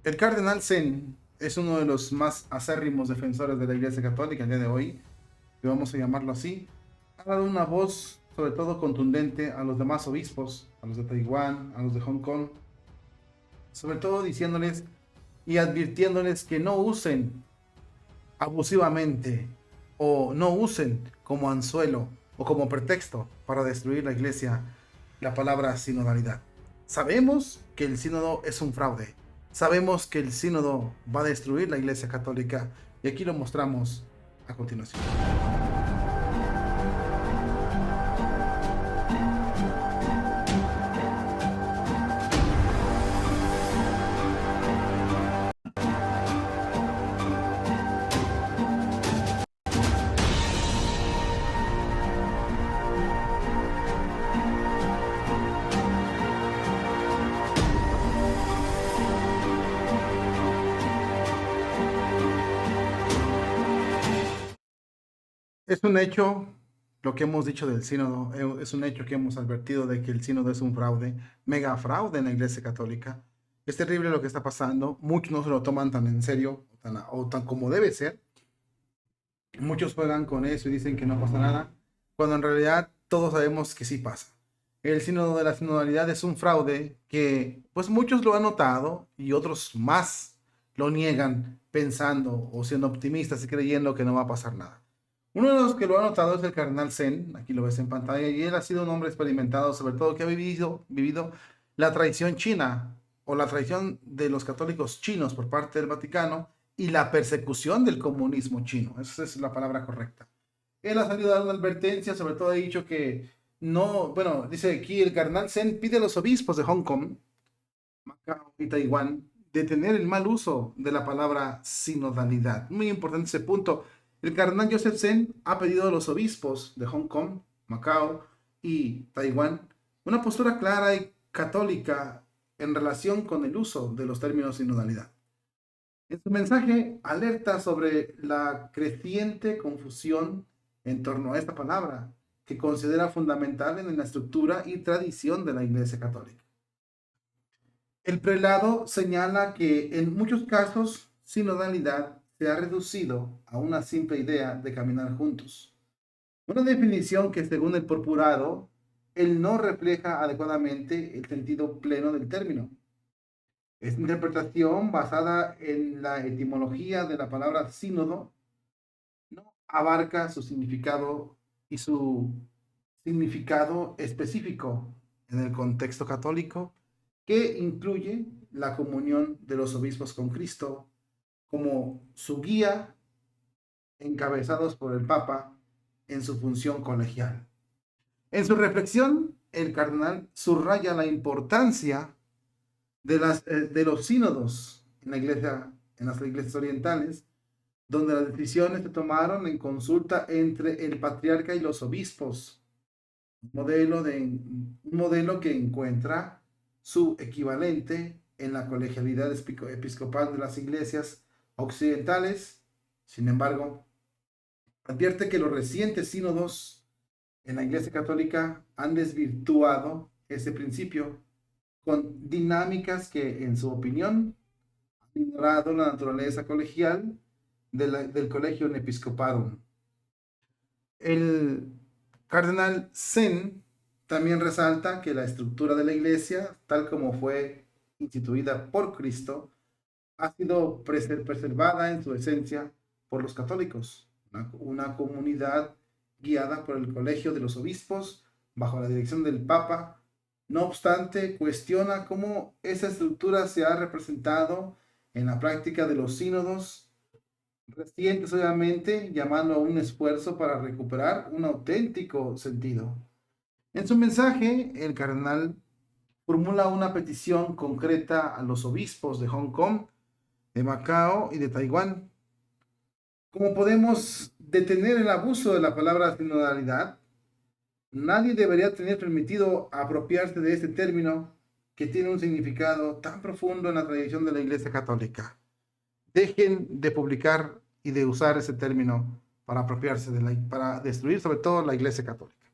El cardenal Zen es uno de los más acérrimos defensores de la Iglesia Católica el día de hoy, que vamos a llamarlo así. Ha dado una voz, sobre todo contundente, a los demás obispos, a los de Taiwán, a los de Hong Kong, sobre todo diciéndoles y advirtiéndoles que no usen abusivamente o no usen como anzuelo o como pretexto para destruir la Iglesia la palabra sinodalidad. Sabemos que el sínodo es un fraude. Sabemos que el sínodo va a destruir la Iglesia Católica y aquí lo mostramos a continuación. Es un hecho lo que hemos dicho del sínodo, es un hecho que hemos advertido de que el sínodo es un fraude, mega fraude en la Iglesia Católica. Es terrible lo que está pasando, muchos no se lo toman tan en serio o tan como debe ser. Muchos juegan con eso y dicen que no pasa nada, cuando en realidad todos sabemos que sí pasa. El sínodo de la sinodalidad es un fraude que pues muchos lo han notado y otros más lo niegan pensando o siendo optimistas y creyendo que no va a pasar nada. Uno de los que lo ha notado es el cardenal Zen, aquí lo ves en pantalla, y él ha sido un hombre experimentado, sobre todo que ha vivido la traición china o la traición de los católicos chinos por parte del Vaticano y la persecución del comunismo chino. Esa es la palabra correcta. Él ha salido a dar una advertencia, sobre todo ha dicho que no, bueno, dice aquí el cardenal Zen pide a los obispos de Hong Kong, Macao y Taiwán detener el mal uso de la palabra sinodalidad. Muy importante ese punto. El cardenal Joseph Zen ha pedido a los obispos de Hong Kong, Macao y Taiwán una postura clara y católica en relación con el uso de los términos sinodalidad. En su mensaje alerta sobre la creciente confusión en torno a esta palabra, que considera fundamental en la estructura y tradición de la Iglesia Católica. El prelado señala que en muchos casos sinodalidad se ha reducido a una simple idea de caminar juntos. Una definición que, según el purpurado, él no refleja adecuadamente el sentido pleno del término. Esta interpretación, basada en la etimología de la palabra sínodo, no abarca su significado y su significado específico en el contexto católico, que incluye la comunión de los obispos con Cristo como su guía, encabezados por el Papa en su función colegial. En su reflexión, el cardenal subraya la importancia de los sínodos en la iglesia, en las iglesias orientales, donde las decisiones se tomaron en consulta entre el patriarca y los obispos, un modelo que encuentra su equivalente en la colegialidad episcopal de las iglesias occidentales. Sin embargo, advierte que los recientes sínodos en la Iglesia Católica han desvirtuado ese principio con dinámicas que, en su opinión, han ignorado la naturaleza colegial del Collegium Episcoparum. El cardenal Zen también resalta que la estructura de la Iglesia, tal como fue instituida por Cristo, ha sido preservada en su esencia por los católicos, una comunidad guiada por el Colegio de los Obispos bajo la dirección del Papa. No obstante, cuestiona cómo esa estructura se ha representado en la práctica de los sínodos recientes, obviamente, llamando a un esfuerzo para recuperar un auténtico sentido. En su mensaje, el cardenal formula una petición concreta a los obispos de Hong Kong, de Macao y de Taiwán. ¿Cómo podemos detener el abuso de la palabra sinodalidad? Nadie debería tener permitido apropiarse de este término que tiene un significado tan profundo en la tradición de la Iglesia Católica. Dejen de publicar y de usar ese término para apropiarse para destruir sobre todo la Iglesia Católica.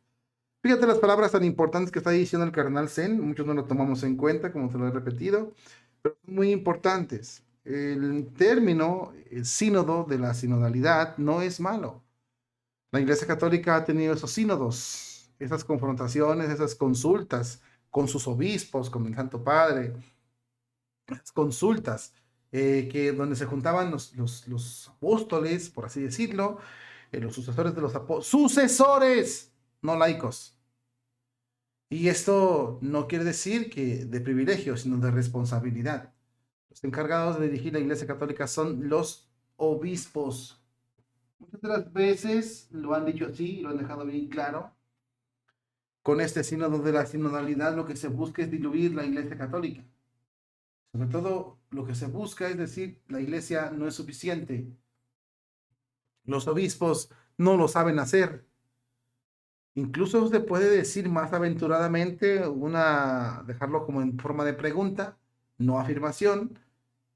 Fíjate las palabras tan importantes que está diciendo el cardenal Zen, muchos no lo tomamos en cuenta, como te lo he repetido. pero son muy importantes. El término, el sínodo de la sinodalidad, no es malo. La Iglesia Católica ha tenido esos sínodos, esas confrontaciones, esas consultas con sus obispos, con el Santo Padre, esas consultas donde se juntaban los apóstoles, por así decirlo, los sucesores de los apóstoles, sucesores, no laicos. Y esto no quiere decir que de privilegio, sino de responsabilidad. Los encargados de dirigir la Iglesia Católica son los obispos. Muchas de las veces lo han dicho así y lo han dejado bien claro. Con este sínodo de la sinodalidad lo que se busca es diluir la Iglesia Católica. Sobre todo lo que se busca es decir, la Iglesia no es suficiente. Los obispos no lo saben hacer. Incluso se puede decir más aventuradamente, dejarlo como en forma de pregunta, no afirmación,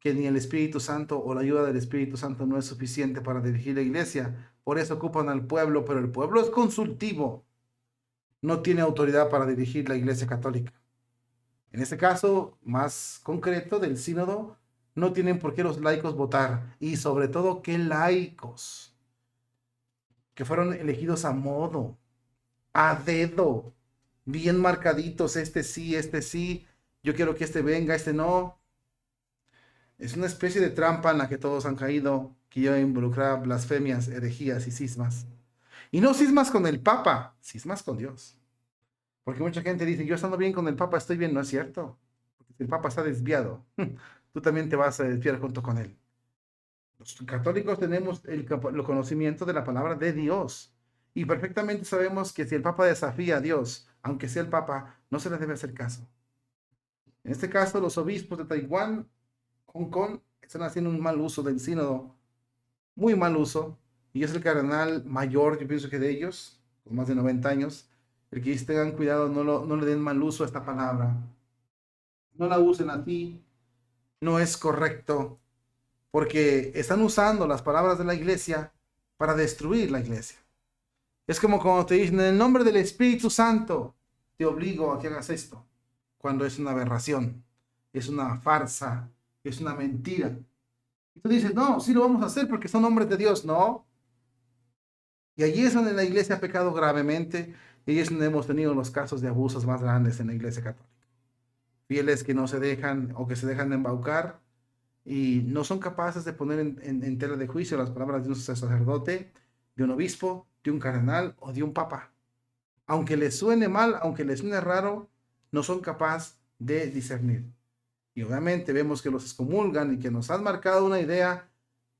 que ni el Espíritu Santo o la ayuda del Espíritu Santo no es suficiente para dirigir la iglesia. Por eso ocupan al pueblo, pero el pueblo es consultivo. No tiene autoridad para dirigir la iglesia católica. En este caso, más concreto del sínodo, no tienen por qué los laicos votar. Y sobre todo, ¿qué laicos? Que fueron elegidos a modo, a dedo, bien marcaditos, este sí, yo quiero que este venga, este no. Es una especie de trampa en la que todos han caído, que lleva a involucrar blasfemias, herejías y cismas. Y no cismas con el Papa, cismas con Dios. Porque mucha gente dice, yo estando bien con el Papa, estoy bien. No es cierto. Porque si el Papa está desviado, tú también te vas a desviar junto con él. Los católicos tenemos el conocimiento de la palabra de Dios. Y perfectamente sabemos que si el Papa desafía a Dios, aunque sea el Papa, no se le debe hacer caso. En este caso, los obispos de Taiwán, Hong Kong, están haciendo un mal uso del sínodo, muy mal uso, y es el cardenal mayor, yo pienso que de ellos, con más de 90 años, el que dice, tengan cuidado, no le den mal uso a esta palabra, no la usen así, no es correcto, porque están usando las palabras de la iglesia para destruir la iglesia. Es como cuando te dicen, en el nombre del Espíritu Santo, te obligo a que hagas esto, cuando es una aberración, es una farsa, es una mentira. Y tú dices, no, sí lo vamos a hacer porque son hombres de Dios. No. Y allí es donde la iglesia ha pecado gravemente y allí es donde hemos tenido los casos de abusos más grandes en la iglesia católica. Fieles que no se dejan o que se dejan de embaucar y no son capaces de poner en tela de juicio las palabras de un sacerdote, de un obispo, de un cardenal o de un papa. Aunque les suene mal, aunque les suene raro, no son capaces de discernir. Y obviamente vemos que los excomulgan y que nos han marcado una idea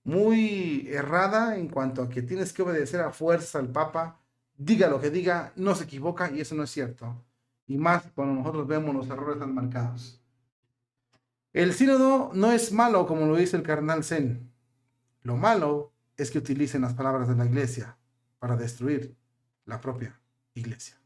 muy errada en cuanto a que tienes que obedecer a fuerza al Papa, diga lo que diga, no se equivoca y eso no es cierto. Y más cuando nosotros vemos los errores tan marcados. El sínodo no es malo, como lo dice el cardenal Zen. Lo malo es que utilicen las palabras de la iglesia para destruir la propia iglesia.